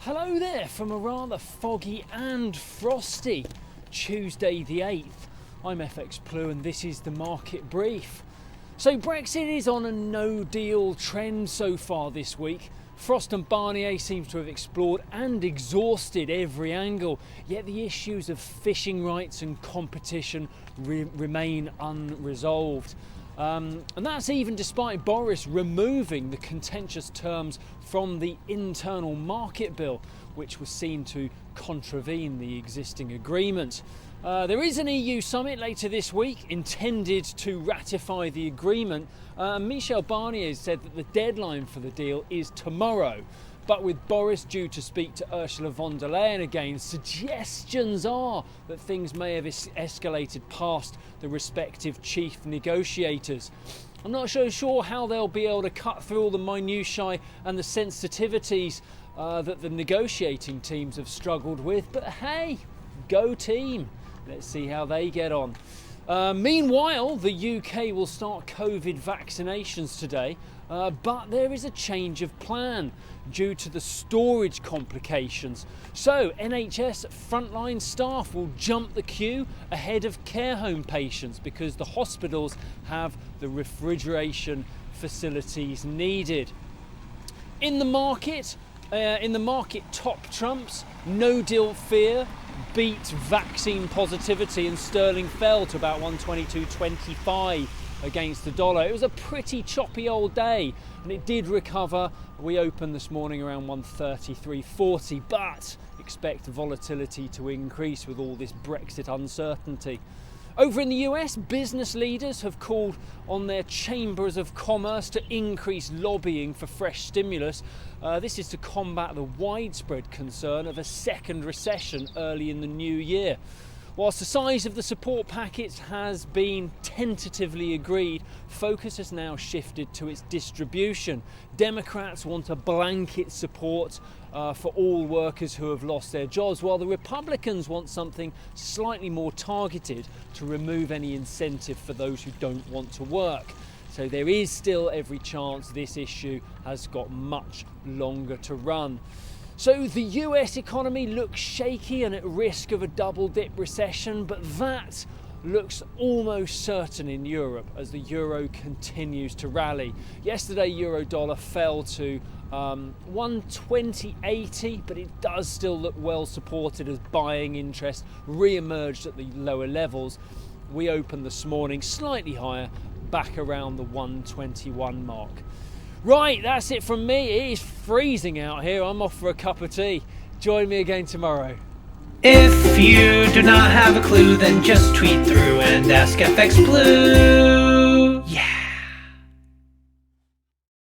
Hello there from a rather foggy and frosty Tuesday the 8th. I'm FX Plu and this is the market brief. So Brexit is on a no-deal trend so far this week. Frost and Barnier seems to have explored and exhausted every angle, yet the issues of fishing rights and competition remain unresolved. And that's even despite Boris removing the contentious terms from the internal market bill, which was seen to contravene the existing agreement. There is an EU summit later this week intended to ratify the agreement. Michel Barnier said that the deadline for the deal is tomorrow. But with Boris due to speak to Ursula von der Leyen again, suggestions are that things may have escalated past the respective chief negotiators. I'm not so sure how they'll be able to cut through all the minutiae and the sensitivities that the negotiating teams have struggled with, but hey, go team. Let's see how they get on. Meanwhile, the UK will start COVID vaccinations today, but there is a change of plan due to the storage complications. So NHS frontline staff will jump the queue ahead of care home patients because the hospitals have the refrigeration facilities needed. In the market, top trumps, no deal fear beat vaccine positivity and sterling fell to about 122.25 against the dollar. It was a pretty choppy old day and it did recover. We opened this morning around 133.40, but expect volatility to increase with all this Brexit uncertainty. Over in the US, business leaders have called on their chambers of commerce to increase lobbying for fresh stimulus. This is to combat the widespread concern of a second recession early in the new year. Whilst the size of the support package has been tentatively agreed, focus has now shifted to its distribution. Democrats want a blanket support for all workers who have lost their jobs, while the Republicans want something slightly more targeted to remove any incentive for those who don't want to work. So there is still every chance this issue has got much longer to run. So the US economy looks shaky and at risk of a double dip recession, but that looks almost certain in Europe as the euro continues to rally. Yesterday, euro dollar fell to 120.80, but it does still look well supported as buying interest re-emerged at the lower levels. We opened this morning slightly higher, back around the 121 mark. Right, that's it from me. It is freezing out here. I'm off for a cup of tea. Join me again tomorrow. If you do not have a clue, then just tweet through and ask FX Blue.